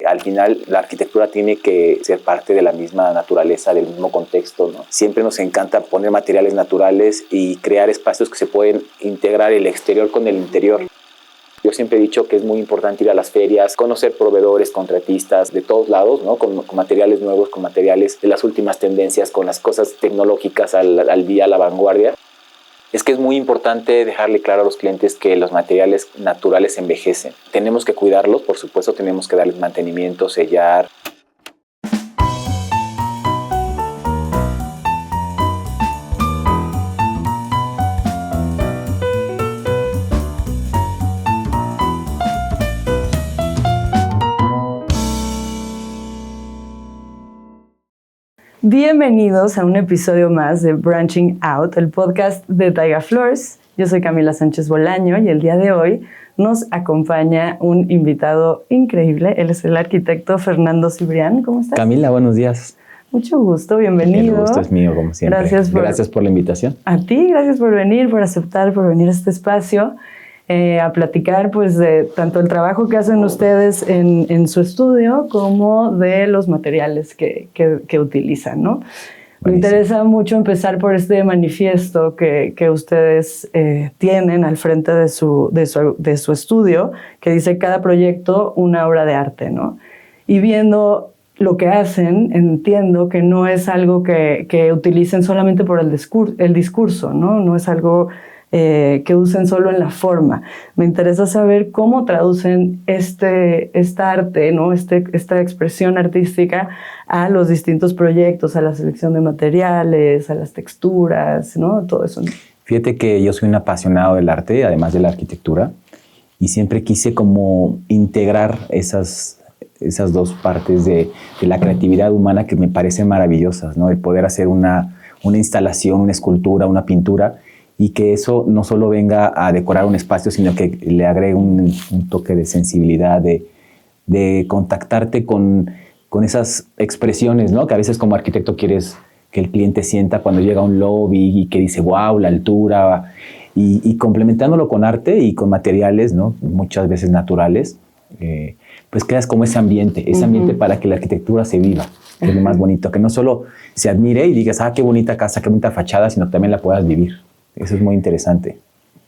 al final la arquitectura tiene que ser parte de la misma naturaleza, del mismo contexto, ¿no? Siempre nos encanta poner materiales naturales y crear espacios que se pueden integrar el exterior con el interior. Yo siempre he dicho que es muy importante ir a las ferias, conocer proveedores, contratistas de todos lados, ¿no? Con materiales nuevos, con materiales de las últimas tendencias, con las cosas tecnológicas al día, a la vanguardia. Es que es muy importante dejarle claro a los clientes que los materiales naturales envejecen. Tenemos que cuidarlos, por supuesto, tenemos que darles mantenimiento, sellar. Bienvenidos a un episodio más de Branching Out, el podcast de Taiga Floors. Yo soy Camila Sánchez Bolaño y el día de hoy nos acompaña un invitado increíble. Él es el arquitecto Fernando Cibrián. ¿Cómo estás? Camila, buenos días. Mucho gusto, bienvenido. El gusto es mío, como siempre. Gracias por la invitación. A ti, gracias por venir, por aceptar, por venir a este espacio. A platicar pues de tanto el trabajo que hacen ustedes en su estudio como de los materiales que utilizan, ¿no? Me interesa mucho empezar por este manifiesto que ustedes tienen al frente de su estudio, que dice cada proyecto una obra de arte, ¿no? Y viendo lo que hacen, entiendo que no es algo que utilicen solamente por el discurso, ¿no? No es algo que usen solo en la forma. Me interesa saber cómo traducen esta arte, ¿no? Esta expresión artística a los distintos proyectos, a la selección de materiales, a las texturas, ¿no? Todo eso. Fíjate que yo soy un apasionado del arte, además de la arquitectura, y siempre quise como integrar esas dos partes de la creatividad humana que me parecen maravillosas, ¿no? El poder hacer una instalación, una escultura, una pintura, y que eso no solo venga a decorar un espacio, sino que le agregue un toque de sensibilidad, de contactarte con esas expresiones, ¿no? Que a veces como arquitecto quieres que el cliente sienta cuando llega a un lobby y que dice, wow, la altura, y complementándolo con arte y con materiales, ¿no? Muchas veces naturales, pues creas como ese ambiente para que la arquitectura se viva, que es lo más bonito, que no solo se admire y digas, qué bonita casa, qué bonita fachada, sino que también la puedas vivir. Eso es muy interesante.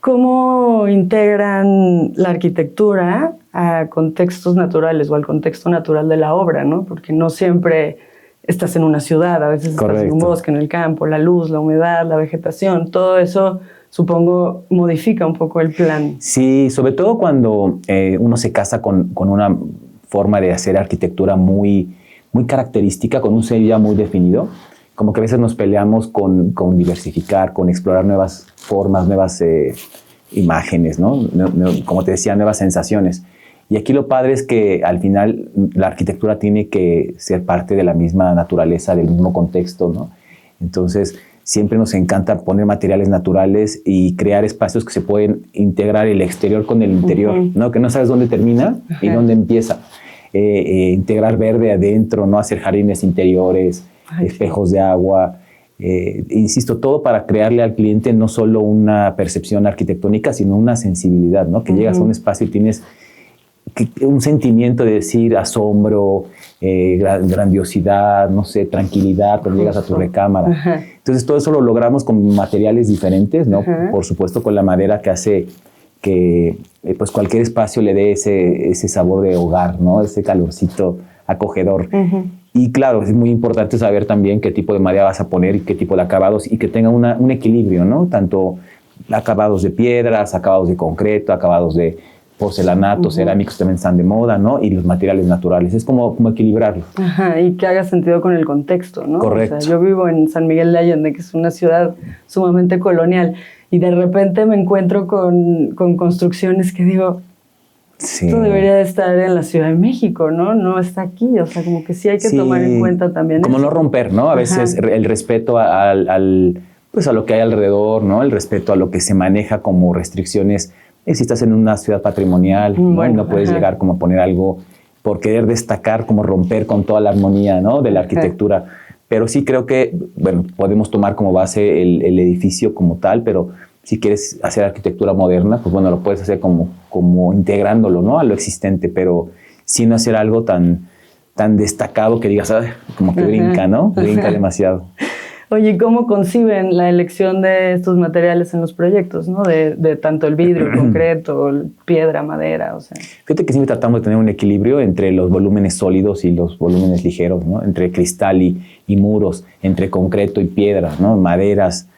¿Cómo integran la arquitectura a contextos naturales o al contexto natural de la obra, ¿no? Porque no siempre estás en una ciudad, a veces estás en un bosque, en el campo, la luz, la humedad, la vegetación, todo eso supongo modifica un poco el plan. Sí, sobre todo cuando uno se casa con una forma de hacer arquitectura muy, muy característica, con un sello ya muy definido. Como que a veces nos peleamos con diversificar, con explorar nuevas formas, nuevas imágenes, ¿no? Como te decía, nuevas sensaciones. Y aquí lo padre es que al final la arquitectura tiene que ser parte de la misma naturaleza, del mismo contexto, ¿no? Entonces, siempre nos encanta poner materiales naturales y crear espacios que se pueden integrar el exterior con el interior, ¿no? Que no sabes dónde termina y dónde empieza. Integrar verde adentro, ¿no? Hacer jardines interiores, espejos de agua, insisto, todo para crearle al cliente no solo una percepción arquitectónica, sino una sensibilidad, ¿no? Que llegas a un espacio y tienes un sentimiento de decir asombro, grandiosidad, no sé, tranquilidad cuando llegas a tu recámara. Entonces todo eso lo logramos con materiales diferentes, ¿no? Por supuesto con la madera que hace que pues cualquier espacio le dé ese sabor de hogar, ¿no? Ese calorcito acogedor. Y claro, es muy importante saber también qué tipo de madera vas a poner y qué tipo de acabados y que tenga un equilibrio, ¿no? Tanto acabados de piedras, acabados de concreto, acabados de porcelanato, cerámicos también están de moda, ¿no? Y los materiales naturales. Es como equilibrarlo. Y que haga sentido con el contexto, ¿no? Correcto. O sea, yo vivo en San Miguel de Allende, que es una ciudad sumamente colonial, y de repente me encuentro con construcciones que digo, sí, esto debería de estar en la Ciudad de México, ¿no? No está aquí, o sea, como que sí hay que tomar en cuenta también como eso. No romper, ¿no? A veces el respeto pues a lo que hay alrededor, ¿no? El respeto a lo que se maneja como restricciones. Si estás en una ciudad patrimonial, ¿no? Y no puedes llegar como a poner algo por querer destacar, como romper con toda la armonía, ¿no? De la arquitectura. Pero sí creo que, bueno, podemos tomar como base el edificio como tal, pero si quieres hacer arquitectura moderna, pues bueno, lo puedes hacer como integrándolo, ¿no? A lo existente, pero sin hacer algo tan tan destacado que digas, "Ay", como que brinca, ¿no? Brinca demasiado. Oye, ¿cómo conciben la elección de estos materiales en los proyectos, ¿no? De tanto el vidrio, el concreto, piedra, madera, o sea. Fíjate que siempre tratamos de tener un equilibrio entre los volúmenes sólidos y los volúmenes ligeros, ¿no? Entre cristal y muros, entre concreto y piedra, ¿no? Maderas.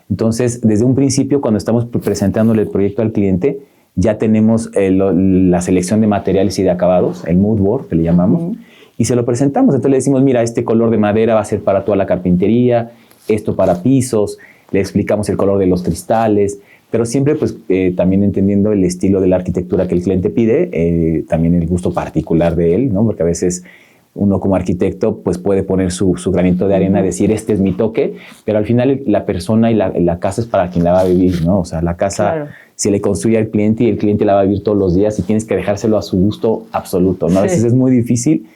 Entonces, desde un principio, cuando estamos presentándole el proyecto al cliente, ya tenemos la selección de materiales y de acabados, el mood board, que le llamamos, y se lo presentamos. Entonces le decimos, mira, este color de madera va a ser para toda la carpintería, esto para pisos, le explicamos el color de los cristales, pero siempre pues también entendiendo el estilo de la arquitectura que el cliente pide, también el gusto particular de él, ¿no? Porque a veces uno como arquitecto pues puede poner su granito de arena, decir este es mi toque, pero al final la persona y la casa es para quien la va a vivir, ¿no? O sea, la casa claro, se le construye al cliente y el cliente la va a vivir todos los días y tienes que dejárselo a su gusto absoluto, ¿no? A veces es muy difícil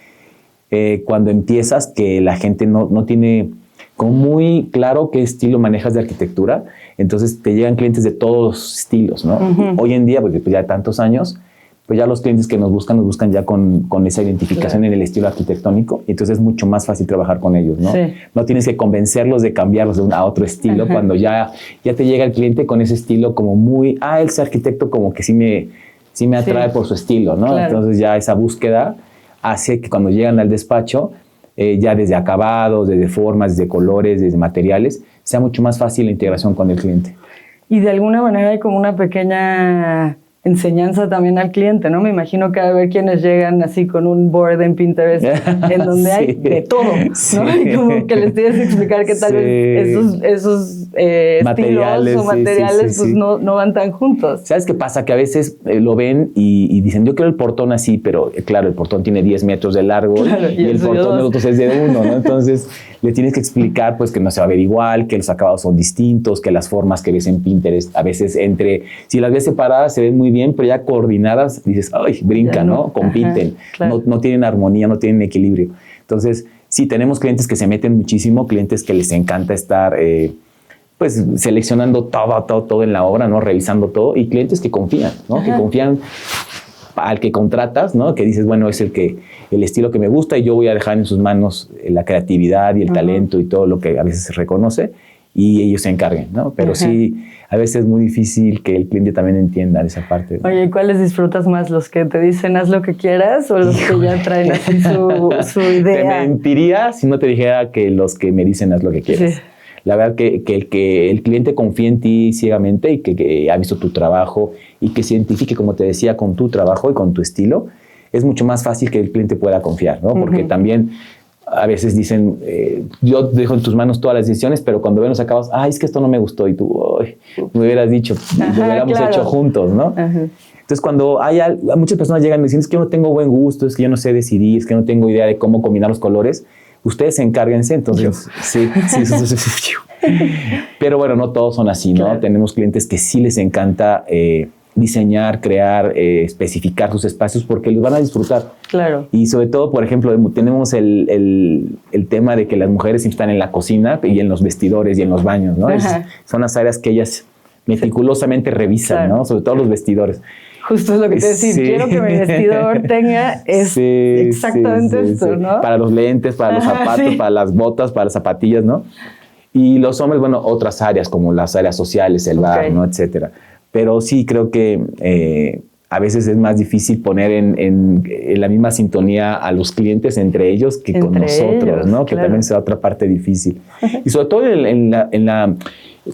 cuando empiezas que la gente no tiene como muy claro qué estilo manejas de arquitectura, entonces te llegan clientes de todos los estilos, ¿no? Hoy en día, porque pues ya hay tantos años, pues ya los clientes que nos buscan ya con esa identificación en el estilo arquitectónico, y entonces es mucho más fácil trabajar con ellos, ¿no? Sí. No tienes que convencerlos de cambiarlos a otro estilo cuando ya te llega el cliente con ese estilo como muy, ese arquitecto como que sí me atrae por su estilo, ¿no? Claro. Entonces ya esa búsqueda hace que cuando llegan al despacho, ya desde acabados, desde formas, desde colores, desde materiales, sea mucho más fácil la integración con el cliente. Y de alguna manera hay como una pequeña enseñanza también al cliente, ¿no? Me imagino que a ver quienes llegan así con un board en Pinterest en donde hay de todo, ¿no? Sí. Y como que les tienes que explicar que tal vez esos estilos o materiales pues no van tan juntos. ¿Sabes qué pasa? Que a veces lo ven y dicen, yo quiero el portón así, pero claro, el portón tiene 10 metros de largo claro, y el portón de nosotros es de 1, ¿no? Entonces le tienes que explicar pues que no se va a ver igual, que los acabados son distintos, que las formas que ves en Pinterest a veces si las ves separadas se ven muy bien, pero ya coordinadas dices, ¡ay! Brincan, ¿no? Compiten, claro. no tienen armonía, no tienen equilibrio. Entonces, sí, tenemos clientes que se meten muchísimo, clientes que les encanta estar pues seleccionando todo en la obra, ¿no? Revisando todo, y clientes que confían, ¿no? Que confían al que contratas, ¿no? Que dices, bueno, es el estilo que me gusta y yo voy a dejar en sus manos la creatividad y el talento y todo lo que a veces se reconoce, y ellos se encarguen, ¿no? Pero sí, a veces es muy difícil que el cliente también entienda esa parte. Oye, ¿cuáles disfrutas más? ¿Los que te dicen haz lo que quieras o los que ya traen así su idea? Te mentiría si no te dijera que los que me dicen haz lo que quieras. Sí. La verdad que el cliente confía en ti ciegamente y que ha visto tu trabajo y que se identifique, como te decía, con tu trabajo y con tu estilo, es mucho más fácil que el cliente pueda confiar, ¿no? Porque también a veces dicen, yo dejo en tus manos todas las decisiones, pero cuando ven los acabados, es que esto no me gustó, y tú, me hubieras dicho, lo hubiéramos hecho juntos, ¿no? Entonces, cuando muchas personas llegan y dicen, es que yo no tengo buen gusto, es que yo no sé decidir, es que no tengo idea de cómo combinar los colores, ustedes encárguense, entonces, sí. Pero bueno, no todos son así, ¿no? Claro. Tenemos clientes que sí les encanta diseñar, crear, especificar sus espacios porque los van a disfrutar. Claro. Y sobre todo, por ejemplo, tenemos el tema de que las mujeres siempre están en la cocina y en los vestidores y en los baños, ¿no? Son las áreas que ellas meticulosamente revisan, claro, ¿no? Sobre todo los vestidores. Justo es lo que te decía, quiero que mi vestidor tenga exactamente esto, ¿no? Para los lentes, para los zapatos, para las botas, para las zapatillas, ¿no? Y los hombres, bueno, otras áreas como las áreas sociales, el bar, ¿no? Etcétera. Pero sí creo que a veces es más difícil poner en la misma sintonía a los clientes entre ellos que con nosotros, ¿no? Claro. Que también es otra parte difícil. Y sobre todo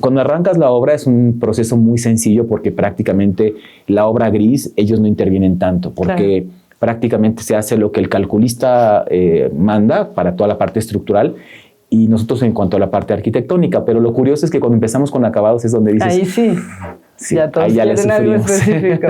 cuando arrancas la obra es un proceso muy sencillo porque prácticamente la obra gris, ellos no intervienen tanto porque prácticamente se hace lo que el calculista manda para toda la parte estructural y nosotros en cuanto a la parte arquitectónica. Pero lo curioso es que cuando empezamos con acabados es donde dices... Ahí sí. Sí, ya todos quieren algo específico.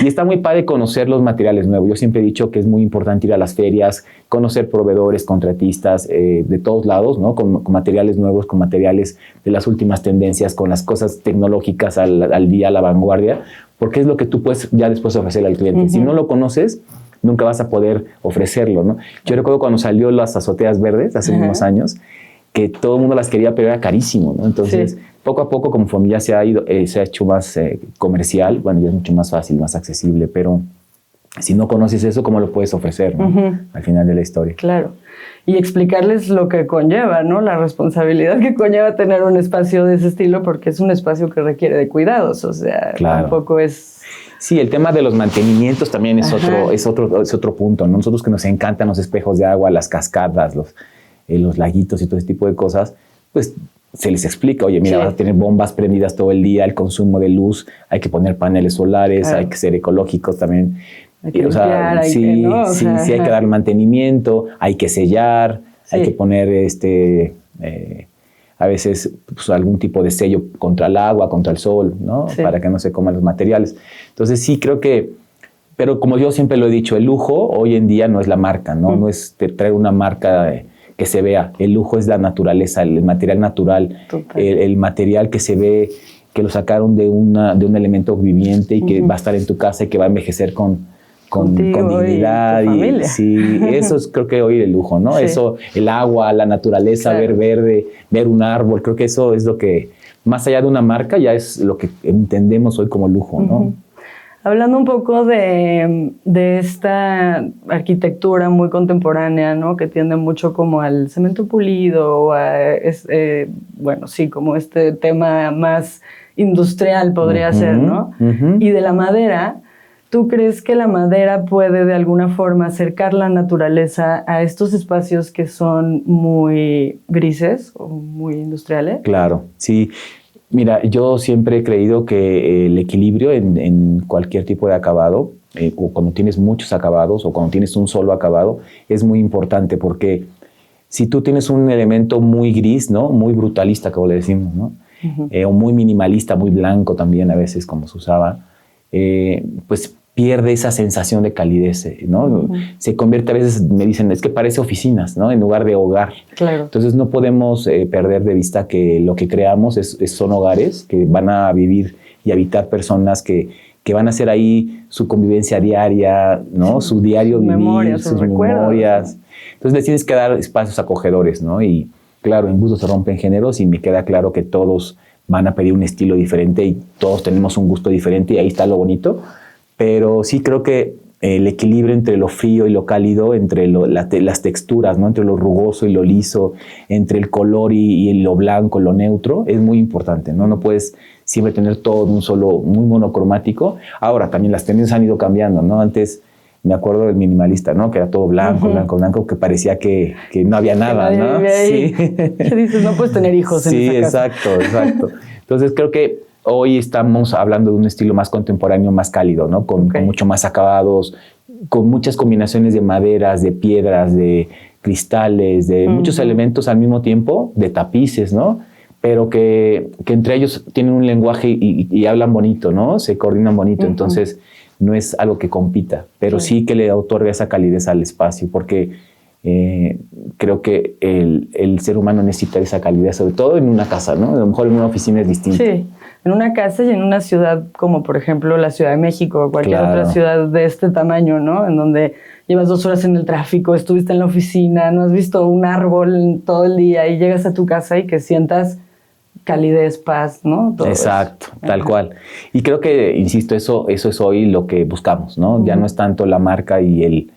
Y está muy padre conocer los materiales nuevos. Yo siempre he dicho que es muy importante ir a las ferias, conocer proveedores, contratistas de todos lados, ¿no? Con materiales nuevos, con materiales de las últimas tendencias, con las cosas tecnológicas al día, a la vanguardia, porque es lo que tú puedes ya después ofrecerle al cliente. Si no lo conoces, nunca vas a poder ofrecerlo, ¿no? Yo recuerdo cuando salió las azoteas verdes hace unos años, que todo el mundo las quería, pero era carísimo, ¿no? Entonces, poco a poco, como ya se ha hecho más comercial, bueno, ya es mucho más fácil, más accesible, pero si no conoces eso, ¿cómo lo puedes ofrecer, ¿no? Al final de la historia? Claro. Y explicarles lo que conlleva, ¿no? La responsabilidad que conlleva tener un espacio de ese estilo, porque es un espacio que requiere de cuidados, o sea, tampoco es... Sí, el tema de los mantenimientos también es otro punto, ¿no? Nosotros que nos encantan los espejos de agua, las cascadas, los laguitos y todo ese tipo de cosas, pues se les explica, oye, mira, vas a tener bombas prendidas todo el día, el consumo de luz, hay que poner paneles solares, hay que ser ecológicos también. Hay que limpiar, hay que dar mantenimiento, hay que sellar, hay que poner a veces pues, algún tipo de sello contra el agua, contra el sol, ¿no? Para que no se coman los materiales. Entonces sí creo que, pero como yo siempre lo he dicho, el lujo hoy en día no es la marca, ¿no? No es traer una marca que se vea. El lujo es la naturaleza, el material natural, el material que se ve, que lo sacaron de un elemento viviente y que va a estar en tu casa y que va a envejecer con dignidad. Y sí, eso es creo que hoy el lujo, ¿no? Sí. Eso, el agua, la naturaleza, ver verde, ver un árbol, creo que eso es lo que, más allá de una marca, ya es lo que entendemos hoy como lujo, ¿no? Hablando un poco de esta arquitectura muy contemporánea, ¿no? Que tiende mucho como al cemento pulido, bueno, sí, como este tema más industrial podría ser, ¿no? Y de la madera, ¿tú crees que la madera puede de alguna forma acercar la naturaleza a estos espacios que son muy grises o muy industriales? Claro, sí. Mira, yo siempre he creído que el equilibrio en cualquier tipo de acabado, o cuando tienes muchos acabados o cuando tienes un solo acabado, es muy importante porque si tú tienes un elemento muy gris, ¿no? Muy brutalista, como le decimos, ¿no? O muy minimalista, muy blanco también a veces, como se usaba, pues pierde esa sensación de calidez, ¿no? Se convierte, a veces me dicen, es que parece oficinas, ¿no? En lugar de hogar. Claro. Entonces no podemos perder de vista que lo que creamos son hogares que van a vivir y habitar personas que van a hacer ahí su convivencia diaria, ¿no? Su diario vivir, sus memorias. Entonces les tienes que dar espacios acogedores, ¿no? Y claro, en gusto se rompen géneros y me queda claro que todos van a pedir un estilo diferente y todos tenemos un gusto diferente y ahí está lo bonito. Pero sí creo que el equilibrio entre lo frío y lo cálido, entre las texturas, ¿no? Entre lo rugoso y lo liso, entre el color y lo blanco, lo neutro, es muy importante, ¿no? No puedes siempre tener todo en un solo, muy monocromático. Ahora, también las tendencias han ido cambiando, ¿no? Antes me acuerdo del minimalista, ¿no? Que era todo blanco, blanco, que parecía que no había nada, ¿no? Sí. ¿Qué dices? No puedes tener hijos en esa casa. Sí, exacto. Entonces creo que hoy estamos hablando de un estilo más contemporáneo, más cálido, ¿no? Con mucho más acabados, con muchas combinaciones de maderas, de piedras, de cristales, de muchos elementos al mismo tiempo, de tapices, ¿no? Pero que entre ellos tienen un lenguaje y hablan bonito, ¿no? Se coordinan bonito, entonces no es algo que compita, pero sí que le otorga esa calidez al espacio, porque creo que el ser humano necesita esa calidez, sobre todo en una casa, ¿no? A lo mejor en una oficina es distinto. Sí. En una casa y en una ciudad como, por ejemplo, la Ciudad de México o cualquier otra ciudad de este tamaño, ¿no? En donde llevas 2 horas en el tráfico, estuviste en la oficina, no has visto un árbol todo el día y llegas a tu casa y que sientas calidez, paz, ¿no? Todo exacto, tal cual. Y creo que, insisto, eso es hoy lo que buscamos, ¿no? Ya no es tanto la marca y el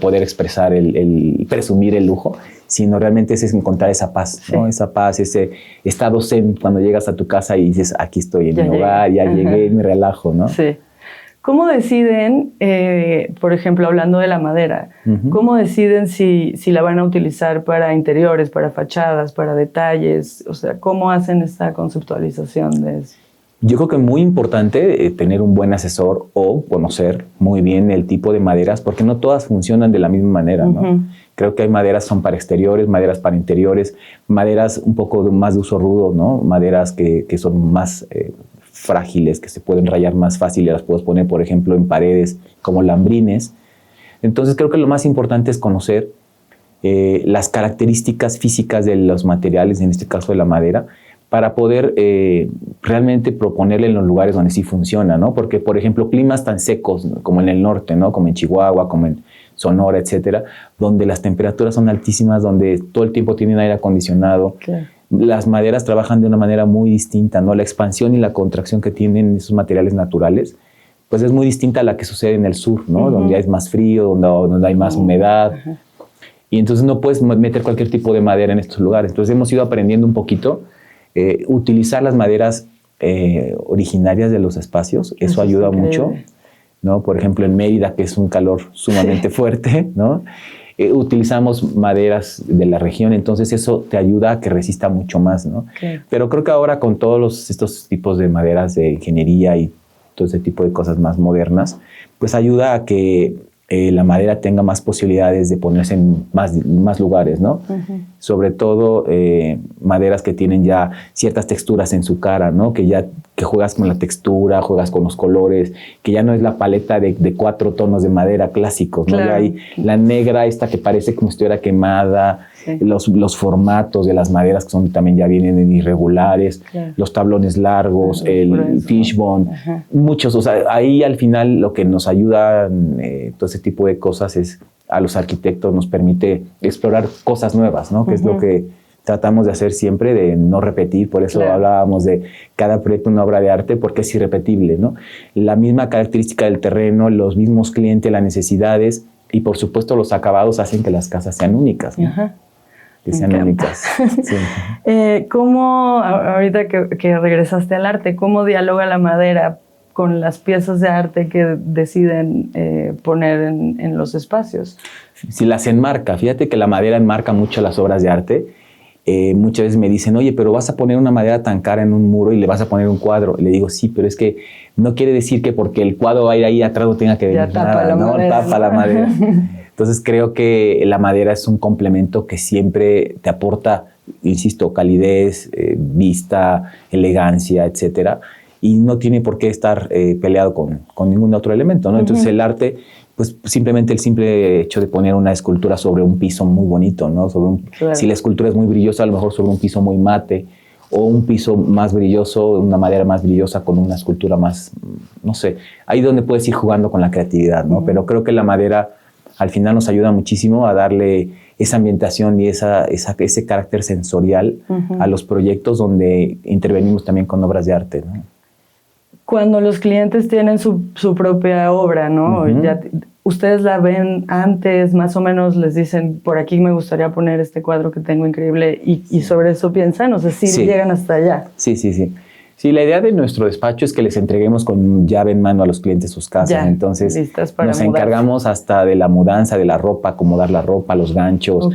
poder expresar, el presumir el lujo, sino realmente es encontrar esa paz, ¿no? Esa paz, ese estado zen cuando llegas a tu casa y dices, aquí estoy en mi hogar, ya llegué, me relajo, ¿no? Sí. ¿Cómo deciden, por ejemplo, hablando de la madera, cómo deciden si la van a utilizar para interiores, para fachadas, para detalles? O sea, ¿cómo hacen esta conceptualización de eso? Yo creo que es muy importante tener un buen asesor o conocer muy bien el tipo de maderas, porque no todas funcionan de la misma manera, ¿no? Creo que hay maderas son para exteriores, maderas para interiores, maderas un poco más de uso rudo, ¿no? Maderas que son más frágiles, que se pueden rayar más fácil y las puedes poner, por ejemplo, en paredes como lambrines. Entonces creo que lo más importante es conocer las características físicas de los materiales, en este caso de la madera, para poder realmente proponerle en los lugares donde sí funciona, ¿no? Porque, por ejemplo, climas tan secos, ¿no? Como en el norte, ¿no? Como en Chihuahua, como en Sonora, etcétera, donde las temperaturas son altísimas, donde todo el tiempo tienen aire acondicionado. Claro. Las maderas trabajan de una manera muy distinta, ¿no? La expansión y la contracción que tienen esos materiales naturales pues es muy distinta a la que sucede en el sur, ¿no? Donde es más frío, donde hay más humedad. Y entonces no puedes meter cualquier tipo de madera en estos lugares. Entonces hemos ido aprendiendo un poquito, utilizar las maderas originarias de los espacios. Eso ayuda mucho, ¿no? Por ejemplo, en Mérida, que es un calor sumamente fuerte, ¿no? Utilizamos maderas de la región, entonces eso te ayuda a que resista mucho más, ¿no? Pero creo que ahora con todos estos tipos de maderas de ingeniería y todo ese tipo de cosas más modernas, pues ayuda a que la madera tenga más posibilidades de ponerse en más lugares, ¿no? Sobre todo maderas que tienen ya ciertas texturas en su cara, ¿no? Que juegas con la textura, juegas con los colores, que ya no es la paleta de 4 tonos de madera clásicos, ¿no? Ya hay la negra, esta que parece como si estuviera quemada, los formatos de las maderas que también ya vienen irregulares, los tablones largos, el fishbone, muchos. O sea, ahí al final lo que nos ayuda todo ese tipo de cosas es a los arquitectos nos permite explorar cosas nuevas, ¿no? Que es lo que tratamos de hacer siempre, de no repetir. Por eso hablábamos de cada proyecto una obra de arte, porque es irrepetible, ¿no? La misma característica del terreno, los mismos clientes, las necesidades y, por supuesto, los acabados hacen que las casas sean únicas, ¿no? Que sean únicas. Sí. ¿Cómo, ahorita que regresaste al arte, cómo dialoga la madera con las piezas de arte que deciden poner en los espacios? Si las enmarca, fíjate que la madera enmarca mucho las obras de arte. Muchas veces me dicen, oye, pero vas a poner una madera tan cara en un muro y le vas a poner un cuadro. Y le digo, sí, pero es que no quiere decir que porque el cuadro va a ir ahí atrás no tenga que venir nada, ¿no? Tapa la madera. Entonces creo que la madera es un complemento que siempre te aporta, insisto, calidez, vista, elegancia, etcétera. Y no tiene por qué estar peleado con ningún otro elemento, ¿no? Entonces el arte, pues simplemente el simple hecho de poner una escultura sobre un piso muy bonito, ¿no? Si la escultura es muy brillosa, a lo mejor sobre un piso muy mate, o un piso más brilloso, una madera más brillosa con una escultura más, no sé, ahí donde puedes ir jugando con la creatividad, ¿no? Pero creo que la madera al final nos ayuda muchísimo a darle esa ambientación y ese carácter sensorial a los proyectos donde intervenimos también con obras de arte, ¿no? Cuando los clientes tienen su propia obra, ¿no? Ustedes la ven antes, más o menos les dicen, por aquí me gustaría poner este cuadro que tengo increíble, y sobre eso piensan, o sea, sí llegan hasta allá. Sí. Sí, la idea de nuestro despacho es que les entreguemos con llave en mano a los clientes sus casas. Entonces, nos encargamos hasta de la mudanza de la ropa, acomodar la ropa, los ganchos,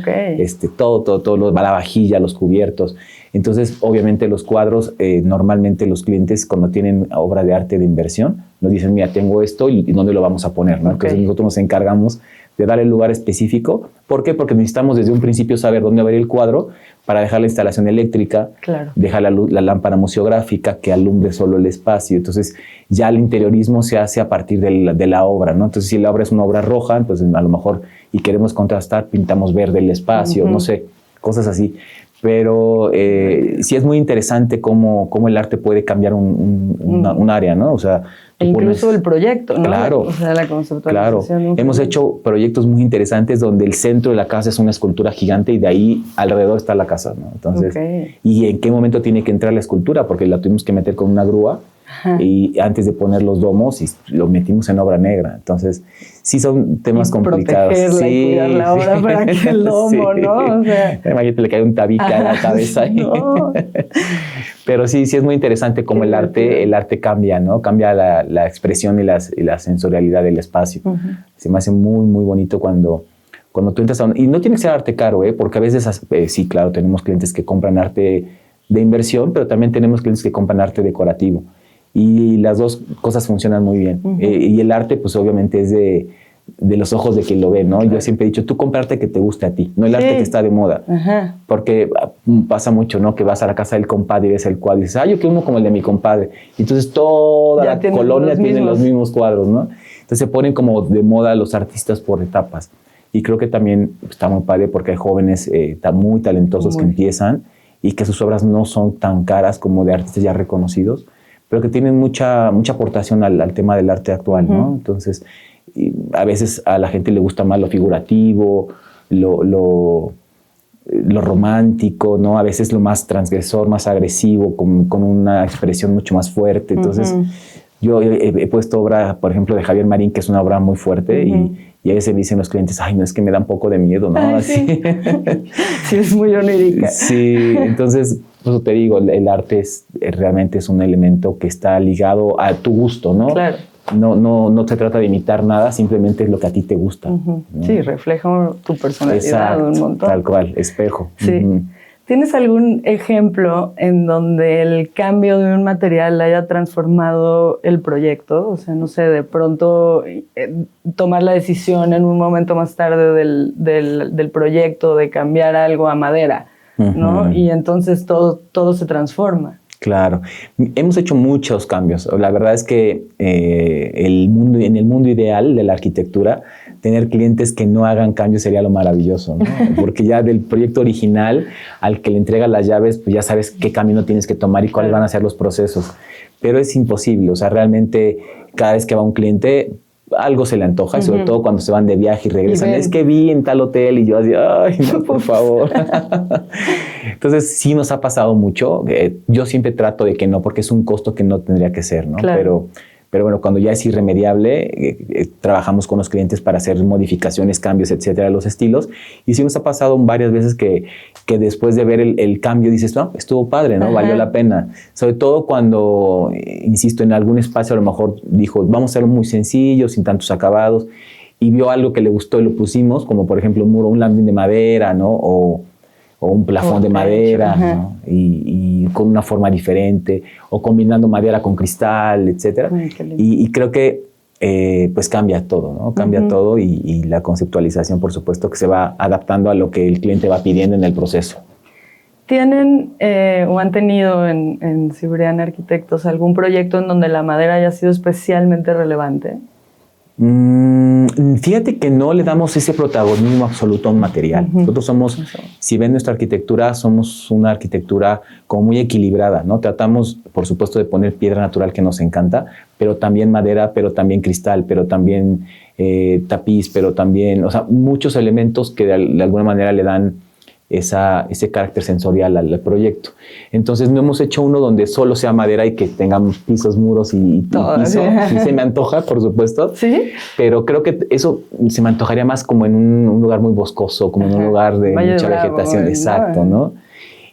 todo, la vajilla, los cubiertos. Entonces, obviamente, los cuadros, normalmente los clientes, cuando tienen obra de arte de inversión, nos dicen, mira, tengo esto y ¿dónde lo vamos a poner, ¿no? Entonces, nosotros nos encargamos de dar el lugar específico. ¿Por qué? Porque necesitamos desde un principio saber dónde va a ir el cuadro para dejar la instalación eléctrica, dejar la lámpara museográfica que alumbre solo el espacio. Entonces, ya el interiorismo se hace a partir de la obra, ¿no? Entonces, si la obra es una obra roja, entonces a lo mejor, y queremos contrastar, pintamos verde el espacio, no sé, cosas así. Pero sí es muy interesante cómo el arte puede cambiar un área, ¿no? O sea, incluso el proyecto, ¿no? Claro. O sea, la conceptualización. Claro. Hemos hecho proyectos muy interesantes donde el centro de la casa es una escultura gigante y de ahí alrededor está la casa, ¿no? Entonces, ¿y en qué momento tiene que entrar la escultura? Porque la tuvimos que meter con una grúa y antes de poner los domos y lo metimos en obra negra. Entonces, sí son temas complicados. Protegerla y cuidar la obra para que el domo, ¿no? O sea, imagínate, le cae un tabique a la cabeza ahí. No. Pero sí es muy interesante cómo el arte cambia, ¿no? Cambia la expresión y la sensorialidad del espacio. Se me hace muy, muy bonito cuando tú entras y no tiene que ser arte caro, porque a veces, sí, claro, tenemos clientes que compran arte de inversión, pero también tenemos clientes que compran arte decorativo. Y las dos cosas funcionan muy bien. Y el arte, pues obviamente es de los ojos de quien lo ve, ¿no? Yo siempre he dicho, tú compra arte que te guste a ti, no el arte que está de moda. Porque pasa mucho, ¿no? Que vas a la casa del compadre y ves el cuadro y dices, yo quiero uno como el de mi compadre. Y entonces toda la colonia tiene los mismos cuadros, ¿no? Entonces se ponen como de moda los artistas por etapas. Y creo que también está muy padre porque hay jóvenes muy talentosos que empiezan y que sus obras no son tan caras como de artistas ya reconocidos, pero que tienen mucha aportación al tema del arte actual, ¿no? Entonces, a veces a la gente le gusta más lo figurativo, lo romántico, ¿no? A veces lo más transgresor, más agresivo, con una expresión mucho más fuerte. Entonces, Yo he puesto obra, por ejemplo, de Javier Marín, que es una obra muy fuerte, y a veces me dicen los clientes, ay, no, es que me da un poco de miedo, ¿no? Ay, así. sí. Sí, es muy onírica. Sí, entonces, pues te digo, el arte realmente es un elemento que está ligado a tu gusto, ¿no? Claro. No se trata de imitar nada, simplemente es lo que a ti te gusta. ¿no? Sí, refleja tu personalidad. Exacto, un montón. tal cual, espejo. Sí. ¿Tienes algún ejemplo en donde el cambio de un material haya transformado el proyecto? O sea, no sé, de pronto tomar la decisión en un momento más tarde del proyecto de cambiar algo a madera, ¿no? Y entonces todo se transforma. Claro, hemos hecho muchos cambios. La verdad es que en el mundo ideal de la arquitectura, tener clientes que no hagan cambios sería lo maravilloso, ¿no? Porque ya del proyecto original al que le entregas las llaves, pues ya sabes qué camino tienes que tomar y cuáles van a ser los procesos. Pero es imposible, o sea, realmente cada vez que va un cliente, algo se le antoja, y sobre todo cuando se van de viaje y regresan. Es que vi en tal hotel y yo así, ay, no, por favor. Entonces, sí nos ha pasado mucho. Yo siempre trato de que no, porque es un costo que no tendría que ser, ¿no? Claro. Pero bueno, cuando ya es irremediable, trabajamos con los clientes para hacer modificaciones, cambios, etcétera, los estilos. Y sí nos ha pasado varias veces que después de ver el cambio dices, no, estuvo padre, ¿no? Valió la pena. Sobre todo cuando, insisto, en algún espacio a lo mejor dijo, vamos a hacerlo muy sencillo, sin tantos acabados, y vio algo que le gustó y lo pusimos, como por ejemplo un muro, un landing de madera, ¿no? O un plafón de madera, ¿no? y con una forma diferente, o combinando madera con cristal, etcétera. Y creo que pues cambia todo, ¿no? Cambia todo y la conceptualización, por supuesto, que se va adaptando a lo que el cliente va pidiendo en el proceso. ¿Tienen o han tenido en Cibrián Arquitectos algún proyecto en donde la madera haya sido especialmente relevante? Fíjate que no le damos ese protagonismo absoluto a un material. Nosotros somos, si ven nuestra arquitectura, somos una arquitectura como muy equilibrada, ¿no? Tratamos, por supuesto, de poner piedra natural que nos encanta, pero también madera, pero también cristal, pero también tapiz, pero también, o sea, muchos elementos que de alguna manera le dan ese carácter sensorial al proyecto. Entonces no hemos hecho uno donde solo sea madera y que tengamos pisos, muros y piso. Sí se me antoja, por supuesto. ¿Sí? Pero creo que eso se me antojaría más como en un lugar muy boscoso, como en un lugar de mucha vegetación. Exacto, ¿no?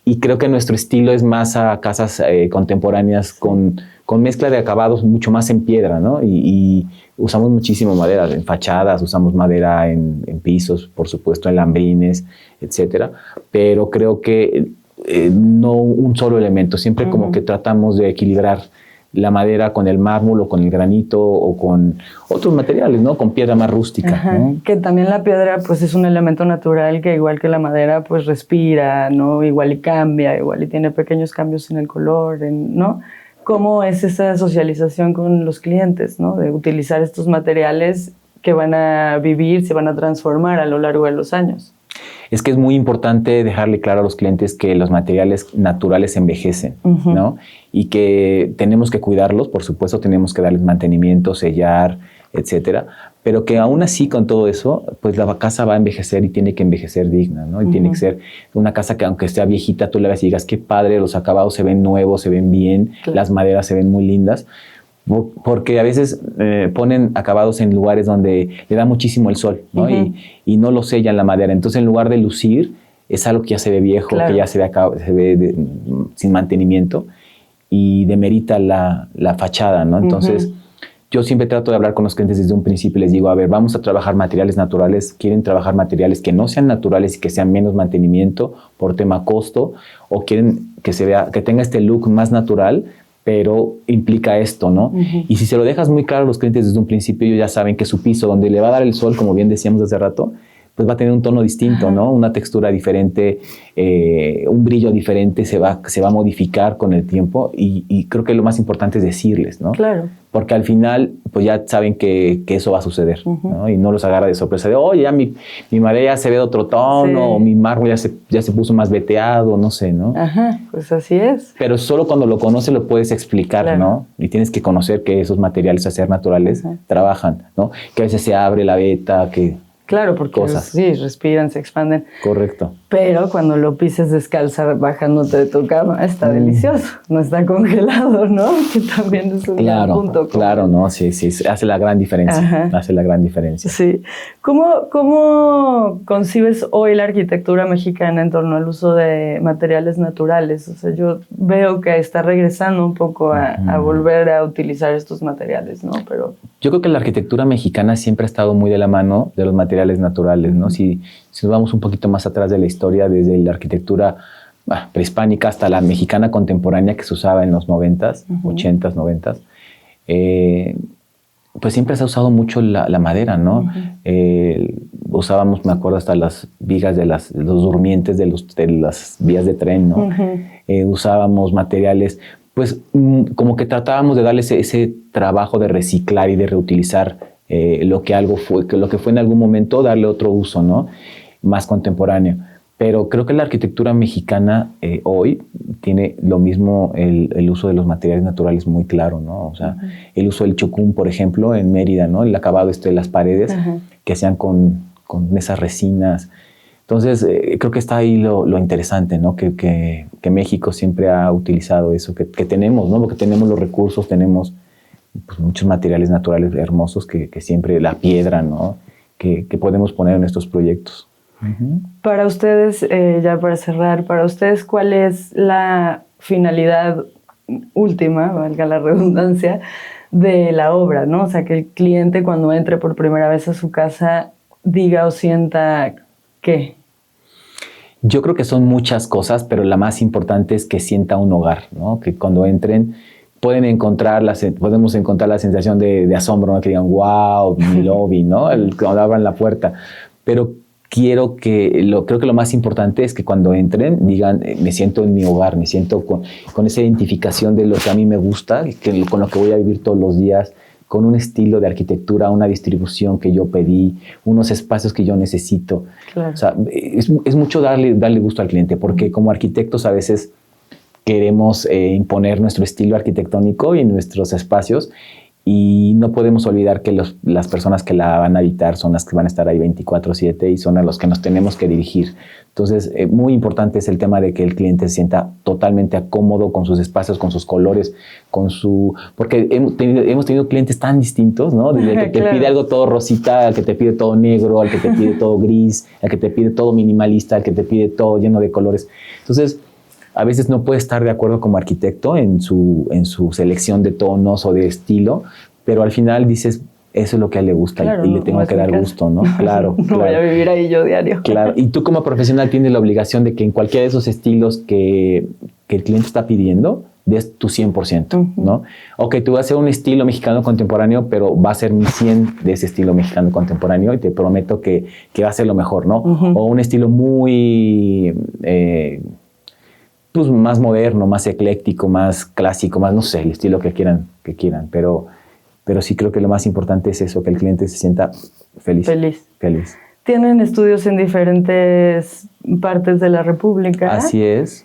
Y creo que nuestro estilo es más a casas contemporáneas con mezcla de acabados mucho más en piedra, ¿no? Y usamos muchísimo madera en fachadas, usamos madera en pisos, por supuesto, en lambrines, etcétera. Pero creo que no un solo elemento, siempre como que tratamos de equilibrar la madera con el mármol o con el granito o con otros materiales, ¿no? Con piedra más rústica, ¿no? Que también la piedra pues es un elemento natural que igual que la madera pues respira, ¿no? Igual y cambia, igual y tiene pequeños cambios en el color, ¿no? ¿Cómo es esa socialización con los clientes, ¿no? De utilizar estos materiales que van a vivir, se van a transformar a lo largo de los años. Es que es muy importante dejarle claro a los clientes que los materiales naturales envejecen, ¿no? Y que tenemos que cuidarlos, por supuesto, tenemos que darles mantenimiento, sellar, etcétera, pero que aún así con todo eso, pues la casa va a envejecer y tiene que envejecer digna, ¿no? Y tiene que ser una casa que aunque esté viejita, tú la ves y digas, qué padre, los acabados se ven nuevos, se ven bien, las maderas se ven muy lindas, porque a veces ponen acabados en lugares donde le da muchísimo el sol, ¿no? Y no lo sellan la madera. Entonces, en lugar de lucir, es algo que ya se ve viejo, que ya se ve sin mantenimiento y demerita la fachada, ¿no? Entonces, yo siempre trato de hablar con los clientes desde un principio y les digo, a ver, vamos a trabajar materiales naturales, quieren trabajar materiales que no sean naturales y que sean menos mantenimiento por tema costo, o quieren que se vea, que tenga este look más natural, pero implica esto, ¿no? Y si se lo dejas muy claro a los clientes desde un principio, ellos ya saben que su piso, donde le va a dar el sol, como bien decíamos hace rato, pues va a tener un tono distinto, ¿no? Una textura diferente, un brillo diferente, se va a modificar con el tiempo y creo que lo más importante es decirles, ¿no? Claro. Porque al final, pues ya saben que eso va a suceder, ¿no? Y no los agarra de sorpresa de, oye, ya mi madera ya se ve de otro tono, o mi mármol ya se puso más veteado, no sé, ¿no? Ajá, pues así es. Pero solo cuando lo conoces lo puedes explicar, ¿no? Y tienes que conocer que esos materiales, a ser naturales, trabajan, ¿no? Que a veces se abre la veta, que Claro, porque cosas. Sí, respiran, se expanden. Correcto. Pero cuando lo pises descalza bajándote de tu cama, está delicioso. No está congelado, ¿no? Que también es un gran punto. Claro, no, sí, hace la gran diferencia. Ajá. Hace la gran diferencia. Sí. ¿Cómo concibes hoy la arquitectura mexicana en torno al uso de materiales naturales? O sea, yo veo que está regresando un poco a volver a utilizar estos materiales, ¿no? Pero yo creo que la arquitectura mexicana siempre ha estado muy de la mano de los materiales naturales, ¿no? Si nos vamos un poquito más atrás de la historia, desde la arquitectura prehispánica hasta la mexicana contemporánea que se usaba en los 90s, 80s, 90s, pues siempre se ha usado mucho la madera, ¿no? Usábamos, me acuerdo, hasta las vigas de los durmientes de las vías de tren, ¿no? Usábamos materiales, pues como que tratábamos de darle ese trabajo de reciclar y de reutilizar lo que fue en algún momento, darle otro uso, ¿no? Más contemporáneo. Pero creo que la arquitectura mexicana hoy tiene lo mismo, el uso de los materiales naturales muy claro, ¿no? O sea, el uso del chocún, por ejemplo, en Mérida, ¿no? El acabado de las paredes que hacían con esas resinas. Entonces, creo que está ahí lo interesante, ¿no? Que México siempre ha utilizado eso que tenemos, ¿no? Porque tenemos los recursos, tenemos pues, muchos materiales naturales hermosos que siempre, la piedra, ¿no? Que podemos poner en estos proyectos. Para ustedes, ya para cerrar, para ustedes, ¿cuál es la finalidad última, valga la redundancia, de la obra, ¿no? O sea, que el cliente cuando entre por primera vez a su casa diga o sienta ¿qué? Yo creo que son muchas cosas, pero la más importante es que sienta un hogar, ¿no? Que cuando entren podemos encontrar la sensación de asombro, ¿no? Que digan, wow, mi lobby, ¿no? Cuando abran la puerta. Pero creo que lo más importante es que cuando entren digan, me siento en mi hogar, me siento con esa identificación de lo que a mí me gusta, con lo que voy a vivir todos los días, con un estilo de arquitectura, una distribución que yo pedí, unos espacios que yo necesito. Claro. O sea, es mucho darle gusto al cliente, porque como arquitectos a veces queremos imponer nuestro estilo arquitectónico y nuestros espacios, y no podemos olvidar que las personas que la van a habitar son las que van a estar ahí 24/7 y son a los que nos tenemos que dirigir. Entonces, muy importante es el tema de que el cliente se sienta totalmente cómodo con sus espacios, con sus colores, porque hemos tenido clientes tan distintos, ¿no? Desde que te pide algo todo rosita, al que te pide todo negro, al que te pide todo gris, al que te pide todo minimalista, al que te pide todo lleno de colores. Entonces, a veces no puede estar de acuerdo como arquitecto en su selección de tonos o de estilo, pero al final dices, eso es lo que a él le gusta, claro, y le tengo que dar gusto, ¿no? Claro. No voy a vivir ahí yo diario. Claro, y tú como profesional tienes la obligación de que en cualquiera de esos estilos que el cliente está pidiendo, des tu 100%, ¿no? Ok, tú vas a hacer un estilo mexicano contemporáneo, pero va a ser mi 100 de ese estilo mexicano contemporáneo y te prometo que va a ser lo mejor, ¿no? O un estilo muy pues más moderno, más ecléctico, más clásico, más, no sé, el estilo que quieran, pero sí creo que lo más importante es eso, que el cliente se sienta feliz. Tienen estudios en diferentes partes de la República. Así es.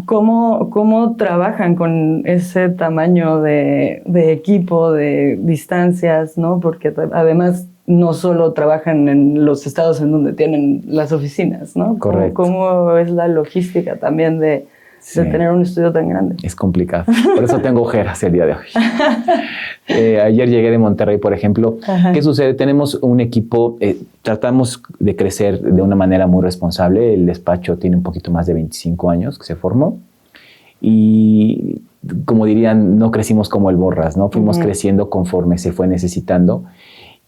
¿Cómo trabajan con ese tamaño de equipo, de distancias, ¿no? Porque además no solo trabajan en los estados en donde tienen las oficinas, ¿no? Correcto. ¿Cómo es la logística también de tener un estudio tan grande? Es complicado. Por eso tengo ojeras el día de hoy. Ayer llegué de Monterrey, por ejemplo. Ajá. ¿Qué sucede? Tenemos un equipo, tratamos de crecer de una manera muy responsable. El despacho tiene un poquito más de 25 años que se formó. Y como dirían, no crecimos como el Borras, ¿no? Fuimos creciendo conforme se fue necesitando.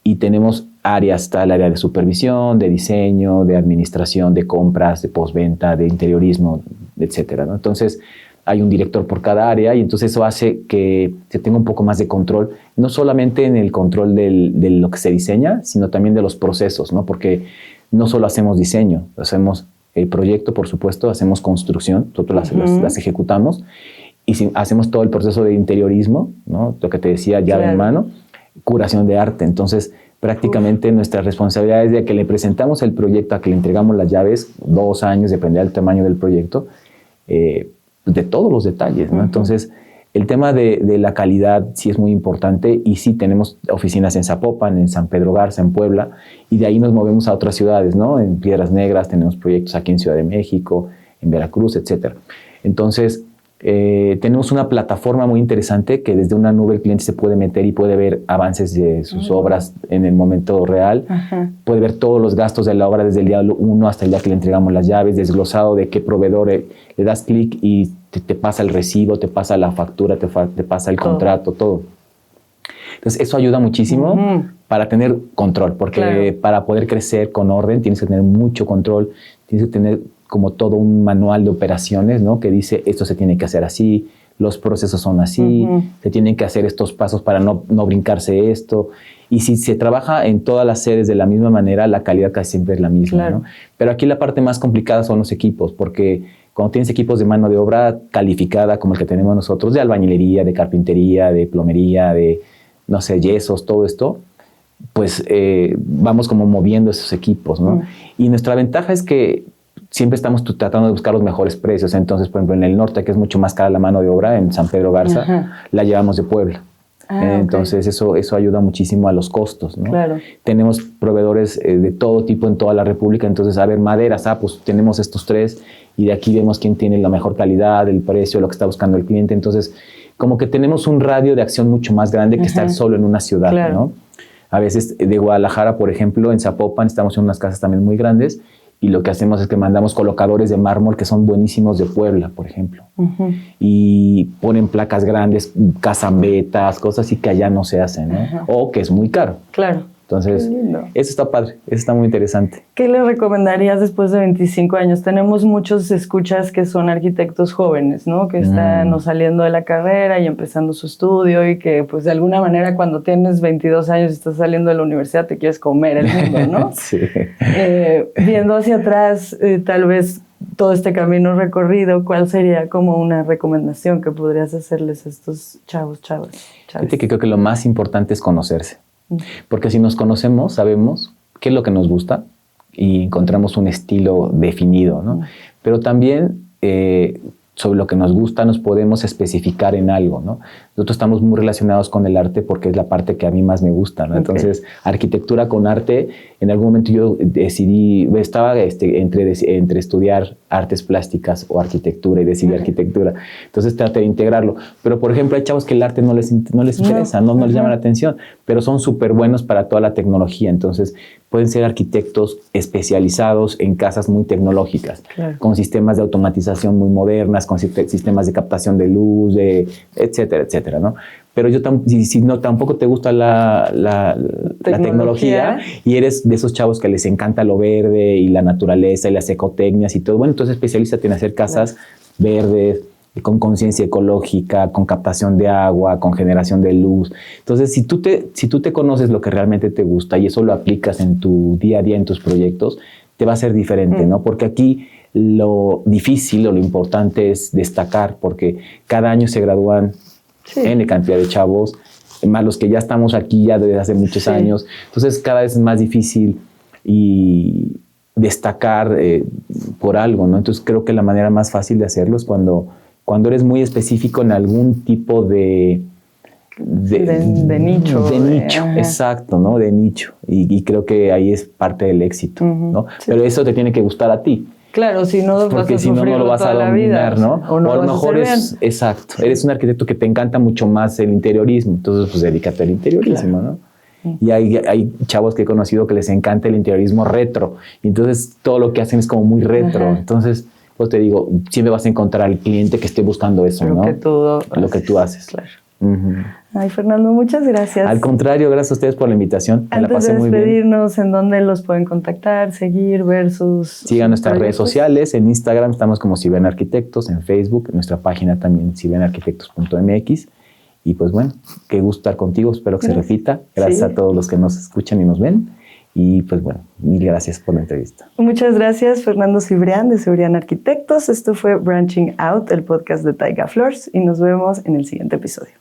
Y tenemos áreas, está el área de supervisión, de diseño, de administración, de compras, de postventa, de interiorismo, etcétera, ¿no? Entonces, hay un director por cada área y entonces eso hace que se tenga un poco más de control, no solamente en el control de lo que se diseña, sino también de los procesos, ¿no? Porque no solo hacemos diseño, hacemos el proyecto, por supuesto, hacemos construcción, nosotros las ejecutamos y hacemos todo el proceso de interiorismo, ¿no? Lo que te decía, llave en mano, curación de arte. Entonces, prácticamente nuestra responsabilidad es de que le presentamos el proyecto a que le entregamos las llaves, 2 años, depende del tamaño del proyecto, de todos los detalles, ¿no? Entonces, el tema de la calidad sí es muy importante y sí tenemos oficinas en Zapopan, en San Pedro Garza, en Puebla, y de ahí nos movemos a otras ciudades, ¿no? En Piedras Negras tenemos proyectos aquí en Ciudad de México, en Veracruz, etc. Entonces, tenemos una plataforma muy interesante que desde una nube el cliente se puede meter y puede ver avances de sus obras en el momento real. Puede ver todos los gastos de la obra desde el día 1 hasta el día que le entregamos las llaves, desglosado de qué proveedor le das clic y te pasa el recibo, te pasa la factura, te pasa el contrato, todo. Entonces, eso ayuda muchísimo para tener control, porque para poder crecer con orden tienes que tener mucho control, tienes que tener como todo un manual de operaciones, ¿no? Que dice esto se tiene que hacer así, los procesos son así, se tienen que hacer estos pasos para no brincarse esto. Y si se trabaja en todas las sedes de la misma manera, la calidad casi siempre es la misma, ¿no? Pero aquí la parte más complicada son los equipos, porque cuando tienes equipos de mano de obra calificada como el que tenemos nosotros, de albañilería, de carpintería, de plomería, de, no sé, yesos, todo esto, pues vamos como moviendo esos equipos, ¿no? Y nuestra ventaja es que siempre estamos tratando de buscar los mejores precios. Entonces, por ejemplo, en el norte, que es mucho más cara la mano de obra, en San Pedro Garza, la llevamos de Puebla. Entonces, eso ayuda muchísimo a los costos, ¿no? Tenemos proveedores de todo tipo en toda la República. Entonces, a ver, maderas, pues tenemos estos 3 y de aquí vemos quién tiene la mejor calidad, el precio, lo que está buscando el cliente. Entonces, como que tenemos un radio de acción mucho más grande que estar solo en una ciudad, ¿no? A veces de Guadalajara, por ejemplo, en Zapopan, estamos en unas casas también muy grandes y lo que hacemos es que mandamos colocadores de mármol que son buenísimos de Puebla, por ejemplo. Y ponen placas grandes, cazambetas, cosas así que allá no se hacen, ¿no? O que es muy caro. Entonces, eso está padre, eso está muy interesante. ¿Qué le recomendarías después de 25 años? Tenemos muchos escuchas que son arquitectos jóvenes, ¿no? Que están saliendo de la carrera y empezando su estudio y que, pues, de alguna manera, cuando tienes 22 años y estás saliendo de la universidad, te quieres comer el mundo, ¿no? Viendo hacia atrás, tal vez todo este camino recorrido, ¿cuál sería como una recomendación que podrías hacerles a estos chavos? Fíjate que creo que lo más importante es conocerse. Porque si nos conocemos, sabemos qué es lo que nos gusta y encontramos un estilo definido, ¿no? Pero también sobre lo que nos gusta nos podemos especificar en algo, ¿no? Nosotros estamos muy relacionados con el arte porque es la parte que a mí más me gusta, ¿no? Entonces, arquitectura con arte, en algún momento yo decidí, estaba entre estudiar artes plásticas o arquitectura y decidí arquitectura. Entonces traté de integrarlo. Pero, por ejemplo, hay chavos que el arte no les interesa, no les llama la atención, pero son súper buenos para toda la tecnología. Entonces, pueden ser arquitectos especializados en casas muy tecnológicas, con sistemas de automatización muy modernas, con sistemas de captación de luz, etcétera, etcétera, ¿no? Pero si tampoco te gusta la tecnología y eres de esos chavos que les encanta lo verde y la naturaleza y las ecotecnias y todo, bueno, entonces especialízate en hacer casas verdes, con conciencia ecológica, con captación de agua, con generación de luz. Entonces, si tú te conoces lo que realmente te gusta y eso lo aplicas en tu día a día, en tus proyectos, te va a ser diferente, ¿no? Porque aquí lo difícil o lo importante es destacar, porque cada año se gradúan N cantidad de chavos, más los que ya estamos aquí ya desde hace muchos años. Entonces, cada vez es más difícil y destacar por algo, ¿no? Entonces, creo que la manera más fácil de hacerlo es cuando eres muy específico en algún tipo de nicho. De nicho, exacto, ¿no? De nicho. Y creo que ahí es parte del éxito, ¿no? Pero eso te tiene que gustar a ti. Claro, si no porque si no lo vas a dominar, ¿no? O a lo mejor exacto, eres un arquitecto que te encanta mucho más el interiorismo, entonces pues dedícate al interiorismo, ¿no? Y hay chavos que he conocido que les encanta el interiorismo retro, y entonces todo lo que hacen es como muy retro. Entonces, pues te digo, siempre vas a encontrar al cliente que esté buscando eso, ¿no? Lo que tú haces. Claro. Ay, Fernando, muchas gracias. Al contrario, gracias a ustedes por la invitación. Antes la pasé de muy bien. despedirnos, ¿en dónde los pueden contactar, seguir, ver sus Sigan nuestras redes sociales. En Instagram estamos como Siben Arquitectos, en Facebook, nuestra página también sibenarquitectos.mx. Y pues bueno, qué gusto estar contigo, espero que se repita. Gracias a todos los que nos escuchan y nos ven. Y pues bueno, mil gracias por la entrevista. Muchas gracias, Fernando Cibrián de Cibrián Arquitectos. Esto fue Branching Out, el podcast de Taiga Floors, y nos vemos en el siguiente episodio.